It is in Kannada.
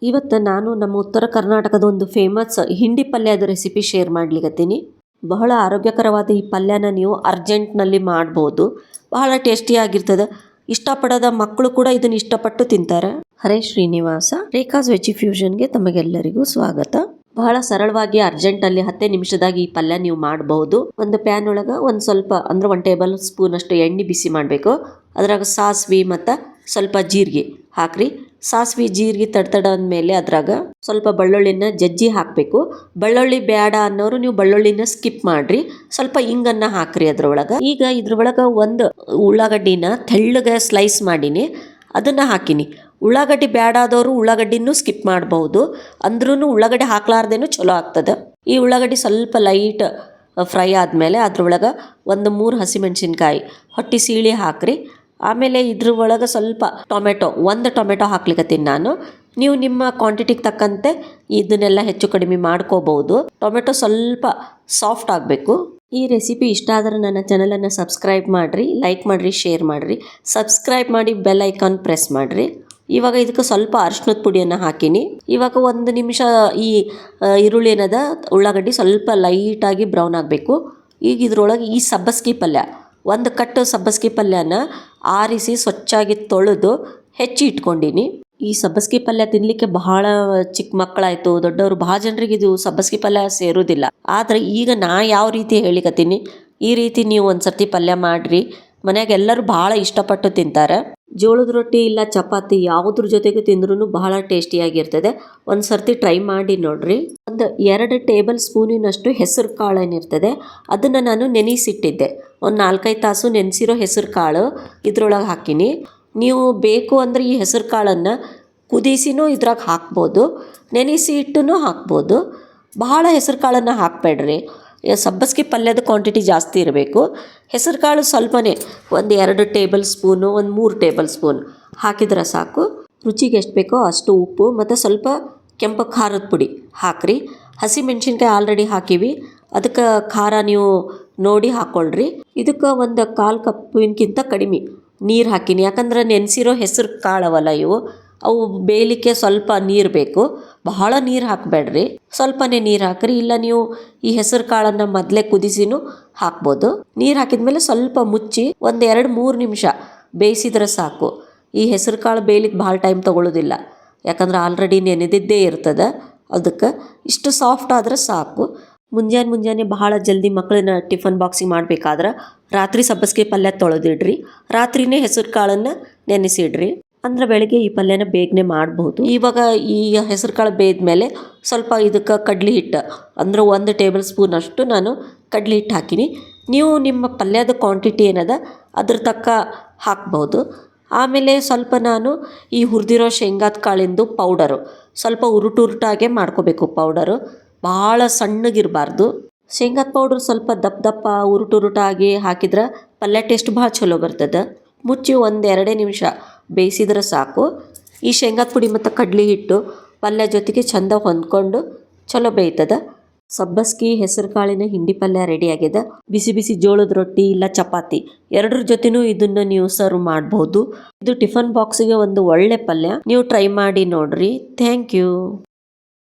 ಇವತ್ತು ನಾನು ನಮ್ಮ ಉತ್ತರ ಕರ್ನಾಟಕದ ಒಂದು ಫೇಮಸ್ ಹಿಂಡಿ ಪಲ್ಯದ ರೆಸಿಪಿ ಶೇರ್ ಮಾಡ್ಲಿಕತ್ತೀನಿ. ಬಹಳ ಆರೋಗ್ಯಕರವಾದ ಈ ಪಲ್ಯನ ನೀವು ಅರ್ಜೆಂಟ್ನಲ್ಲಿ ಮಾಡ್ಬೋದು. ಬಹಳ ಟೇಸ್ಟಿಯಾಗಿರ್ತದೆ. ಇಷ್ಟಪಡದ ಮಕ್ಕಳು ಕೂಡ ಇದನ್ನು ಇಷ್ಟಪಟ್ಟು ತಿಂತಾರೆ. ಹರೇ ಶ್ರೀನಿವಾಸ, ರೇಖಾಸ್ ವೆಜಿ ಫ್ಯೂಷನ್ಗೆ ತಮಗೆಲ್ಲರಿಗೂ ಸ್ವಾಗತ. ಬಹಳ ಸರಳವಾಗಿ ಅರ್ಜೆಂಟಲ್ಲಿ 10 ನಿಮಿಷದಾಗ ಈ ಪಲ್ಯ ನೀವು ಮಾಡಬಹುದು. ಒಂದು ಪ್ಯಾನ್ ಒಳಗೆ ಒಂದು ಸ್ವಲ್ಪ ಅಂದ್ರೆ 1 ಟೇಬಲ್ ಸ್ಪೂನ್ ಅಷ್ಟು ಎಣ್ಣೆ ಬಿಸಿ ಮಾಡಬೇಕು. ಅದ್ರಾಗ ಸಾಸಿವೆ ಮತ್ತು ಸ್ವಲ್ಪ ಜೀರಿಗೆ ಹಾಕ್ರಿ. ಸಾಸಿವೆ ಜೀರಿಗೆ ತಡ ಅಂದಮೇಲೆ ಅದ್ರಾಗ ಸ್ವಲ್ಪ ಬೆಳ್ಳುಳ್ಳಿನ ಜಜ್ಜಿ ಹಾಕಬೇಕು. ಬೆಳ್ಳುಳ್ಳಿ ಬೇಡ ಅನ್ನೋರು ನೀವು ಬೆಳ್ಳುಳ್ಳಿನ ಸ್ಕಿಪ್ ಮಾಡ್ರಿ. ಸ್ವಲ್ಪ ಹಿಂಗನ್ನ ಹಾಕ್ರಿ ಅದ್ರೊಳಗೆ. ಈಗ ಇದ್ರೊಳಗೆ ಒಂದು ಉಳ್ಳಾಗಡ್ಡಿನ ತೆಳ್ಳಗೆ ಸ್ಲೈಸ್ ಮಾಡೀನಿ, ಅದನ್ನು ಹಾಕಿನಿ. ಉಳ್ಳಾಗಡ್ಡಿ ಬೇಡ ಆದವರು ಉಳ್ಳಾಗಡ್ಡಿನೂ ಸ್ಕಿಪ್ ಮಾಡಬಹುದು. ಅಂದ್ರೂ ಉಳ್ಳಾಗಡ್ಡಿ ಹಾಕ್ಲಾರ್ದೇನು ಚಲೋ ಆಗ್ತದೆ. ಈ ಉಳ್ಳಾಗಡ್ಡಿ ಸ್ವಲ್ಪ ಲೈಟ್ ಫ್ರೈ ಆದಮೇಲೆ ಅದ್ರೊಳಗೆ ಒಂದು 3 ಹಸಿಮೆಣ್ಸಿನ್ಕಾಯಿ ಹೊಟ್ಟಿ ಸೀಳಿ ಹಾಕ್ರಿ. ಆಮೇಲೆ ಇದ್ರ ಒಳಗೆ ಸ್ವಲ್ಪ ಒಂದು ಟೊಮೆಟೊ ಹಾಕ್ಲಿಕ್ಕತ್ತೀನಿ ನಾನು. ನೀವು ನಿಮ್ಮ ಕ್ವಾಂಟಿಟಿಗೆ ತಕ್ಕಂತೆ ಇದನ್ನೆಲ್ಲ ಹೆಚ್ಚು ಕಡಿಮೆ ಮಾಡ್ಕೋಬಹುದು. ಟೊಮೆಟೊ ಸ್ವಲ್ಪ ಸಾಫ್ಟ್ ಆಗಬೇಕು. ಈ ರೆಸಿಪಿ ಇಷ್ಟ ಆದರೆ ನನ್ನ ಚಾನಲನ್ನು ಸಬ್ಸ್ಕ್ರೈಬ್ ಮಾಡಿರಿ, ಲೈಕ್ ಮಾಡಿರಿ, ಶೇರ್ ಮಾಡಿರಿ. ಸಬ್ಸ್ಕ್ರೈಬ್ ಮಾಡಿ ಬೆಲ್ ಐಕಾನ್ ಪ್ರೆಸ್ ಮಾಡಿರಿ. ಇವಾಗ ಇದಕ್ಕೆ ಸ್ವಲ್ಪ ಅರಿಶಿಣದ ಪುಡಿಯನ್ನು ಹಾಕಿನಿ. ಇವಾಗ 1 ನಿಮಿಷ ಈ ಈರುಳ್ಳಿ ಏನದ ಉಳ್ಳಾಗಡ್ಡಿ ಸ್ವಲ್ಪ ಲೈಟಾಗಿ ಬ್ರೌನ್ ಆಗಬೇಕು. ಈಗ ಇದ್ರೊಳಗೆ ಈ ಸಬ್ಬಸ್ಗಿ ಪಲ್ಯ, ಒಂದು ಕಟ್ಟು ಸಬ್ಬಸ್ಗಿ ಪಲ್ಯನ ಆರಿಸಿ ಸ್ವಚ್ಛಾಗಿ ತೊಳೆದು ಹೆಚ್ಚಿ ಇಟ್ಕೊಂಡಿನಿ. ಈ ಸಬ್ಬಸ್ಗಿ ಪಲ್ಯ ತಿನ್ನಲಿಕ್ಕೆ ಬಹಳ ಚಿಕ್ಕ ಮಕ್ಕಳಾಯಿತು, ದೊಡ್ಡವರು ಭಾಳ ಜನರಿಗೆ ಇದು ಸಬ್ಬಸ್ಗಿ ಪಲ್ಯ ಸೇರೋದಿಲ್ಲ. ಆದರೆ ಈಗ ನಾ ಯಾವ ರೀತಿ ಹೇಳಿಕತ್ತೀನಿ ಈ ರೀತಿ ನೀವು ಒಂದು ಸರ್ತಿ ಪಲ್ಯ ಮಾಡಿರಿ. ಮನ್ಯಾಗ ಎಲ್ಲರೂ ಭಾಳ ಇಷ್ಟಪಟ್ಟು ತಿಂತಾರೆ. ಜೋಳದ ರೊಟ್ಟಿ ಇಲ್ಲ ಚಪಾತಿ ಯಾವುದ್ರ ಜೊತೆಗೆ ತಿಂದ್ರೂ ಬಹಳ ಟೇಸ್ಟಿಯಾಗಿರ್ತದೆ. ಒಂದು ಸರ್ತಿ ಟ್ರೈ ಮಾಡಿ ನೋಡ್ರಿ. ಒಂದು 2 ಟೇಬಲ್ ಸ್ಪೂನಿನಷ್ಟು ಹೆಸರು ಕಾಳು ಏನಿರ್ತದೆ ಅದನ್ನು ನಾನು ನೆನೆಸಿಟ್ಟಿದ್ದೆ. ಒಂದು 4-5 ತಾಸು ನೆನೆಸಿರೋ ಹೆಸರು ಕಾಳು ಇದ್ರೊಳಗೆ ಹಾಕಿನಿ. ನೀವು ಬೇಕು ಅಂದರೆ ಈ ಹೆಸರು ಕಾಳನ್ನು ಕುದಿಸಿನೂ ಇದ್ರಾಗ ಹಾಕ್ಬೋದು, ನೆನೆಸಿ ಇಟ್ಟೂ ಹಾಕ್ಬೋದು. ಬಹಳ ಹೆಸರು ಕಾಳನ್ನು ಹಾಕಬೇಡ್ರಿ. ಸಬ್ಬಸ್ಗಿ ಪಲ್ಯದ ಕ್ವಾಂಟಿಟಿ ಜಾಸ್ತಿ ಇರಬೇಕು. ಹೆಸರು ಕಾಳು ಸ್ವಲ್ಪನೇ, ಒಂದು 2 ಟೇಬಲ್ ಸ್ಪೂನು, ಒಂದು 3 ಟೇಬಲ್ ಸ್ಪೂನ್ ಹಾಕಿದ್ರೆ ಸಾಕು. ರುಚಿಗೆ ಎಷ್ಟು ಬೇಕೋ ಅಷ್ಟು ಉಪ್ಪು ಮತ್ತು ಸ್ವಲ್ಪ ಕೆಂಪು ಖಾರದ ಪುಡಿ ಹಾಕ್ರಿ. ಹಸಿಮೆಣ್ಸಿನ್ಕಾಯಿ ಆಲ್ರೆಡಿ ಹಾಕಿವಿ, ಅದಕ್ಕೆ ಖಾರ ನೀವು ನೋಡಿ ಹಾಕ್ಕೊಳ್ರಿ. ಇದಕ್ಕೆ ಒಂದು 1/4 ಕಪ್ಪಿನಕ್ಕಿಂತ ಕಡಿಮೆ ನೀರು ಹಾಕಿನಿ. ಯಾಕಂದ್ರೆ ನೆನೆಸಿರೋ ಹೆಸರು ಕಾಳವಲ್ಲ ಇವು, ಅವು ಬೇಯಲಿಕ್ಕೆ ಸ್ವಲ್ಪ ನೀರು ಬೇಕು. ಬಹಳ ನೀರು ಹಾಕಬೇಡ್ರಿ, ಸ್ವಲ್ಪನೇ ನೀರು ಹಾಕ್ರಿ. ಇಲ್ಲ ನೀವು ಈ ಹೆಸರು ಕಾಳನ್ನು ಮೊದಲೇ ಕುದಿಸಿನೂ ಹಾಕ್ಬೋದು. ನೀರು ಹಾಕಿದ್ಮೇಲೆ ಸ್ವಲ್ಪ ಮುಚ್ಚಿ ಒಂದು 2-3 ನಿಮಿಷ ಬೇಯಿಸಿದ್ರೆ ಸಾಕು. ಈ ಹೆಸರು ಕಾಳು ಬೇಯಲಿಕ್ಕೆ ಭಾಳ ಟೈಮ್ ತೊಗೊಳ್ಳೋದಿಲ್ಲ, ಯಾಕಂದ್ರೆ ಆಲ್ರೆಡಿ ನೆನೆದಿದ್ದೇ ಇರ್ತದೆ. ಅದಕ್ಕೆ ಇಷ್ಟು ಸಾಫ್ಟ್ ಆದರೆ ಸಾಕು. ಮುಂಜಾನೆ ಬಹಳ ಜಲ್ದಿ ಮಕ್ಕಳನ್ನ ಟಿಫನ್ ಬಾಕ್ಸಿಗೆ ಮಾಡಬೇಕಾದ್ರೆ ರಾತ್ರಿ ಸಬ್ಬಸ್ಗೆ ಪಲ್ಯ ತೊಳೆದಿಡ್ರಿ. ರಾತ್ರಿನೇ ಹೆಸರು ಕಾಳನ್ನು ನೆನೆಸಿಡ್ರಿ, ಅಂದ್ರೆ ಬೆಳಗ್ಗೆ ಈ ಪಲ್ಯನ ಬೇಗನೆ ಮಾಡಬಹುದು. ಇವಾಗ ಈ ಹೆಸರು ಕಾಳು ಬೇಯ್ದ್ಮೇಲೆ ಸ್ವಲ್ಪ ಇದಕ್ಕೆ ಕಡ್ಲಿ ಹಿಟ್ಟು ಅಂದ್ರೆ 1 ಟೇಬಲ್ ಸ್ಪೂನ್ ಅಷ್ಟು ನಾನು ಕಡ್ಲಿ ಹಿಟ್ಟು ಹಾಕಿನಿ. ನೀವು ನಿಮ್ಮ ಪಲ್ಯದ ಕ್ವಾಂಟಿಟಿ ಏನದ ಅದ್ರ ತಕ್ಕ ಹಾಕ್ಬೋದು. ಆಮೇಲೆ ಸ್ವಲ್ಪ ನಾನು ಈ ಹುರಿದಿರೋ ಶೇಂಗಾದ ಕಾಳಿಂದು ಪೌಡರು ಸ್ವಲ್ಪ ಉರುಟಾಗೆ ಮಾಡ್ಕೋಬೇಕು. ಪೌಡರು ಭಾಳ ಸಣ್ಣಗಿರಬಾರ್ದು. ಶೇಂಗಾದ ಪೌಡ್ರ್ ಸ್ವಲ್ಪ ದಪ್ಪ ಉರುಟಾಗಿ ಹಾಕಿದ್ರೆ ಪಲ್ಯ ಟೇಸ್ಟ್ ಭಾಳ ಚಲೋ ಬರ್ತದೆ. ಮುಚ್ಚಿ 1-2 ನಿಮಿಷ ಬೇಯಿಸಿದ್ರೆ ಸಾಕು. ಈ ಶೇಂಗಾದ ಪುಡಿ ಮತ್ತು ಕಡ್ಲಿ ಹಿಟ್ಟು ಪಲ್ಯ ಜೊತೆಗೆ ಚೆಂದ ಹೊಂದ್ಕೊಂಡು ಚಲೋ ಬೇಯ್ತದೆ. ಸಬ್ಬಸ್ಗಿ ಹೆಸರು ಕಾಳಿನ ಹಿಂಡಿ ಪಲ್ಯ ರೆಡಿಯಾಗಿದೆ. ಬಿಸಿ ಜೋಳದ ರೊಟ್ಟಿ ಇಲ್ಲ ಚಪಾತಿ ಎರಡರ ಜೊತೆನೂ ಇದನ್ನು ನೀವು ಸರ್ವ್ ಮಾಡ್ಬೋದು. ಇದು ಟಿಫನ್ ಬಾಕ್ಸಿಗೆ ಒಂದು ಒಳ್ಳೆ ಪಲ್ಯ. ನೀವು ಟ್ರೈ ಮಾಡಿ ನೋಡ್ರಿ. Thank you.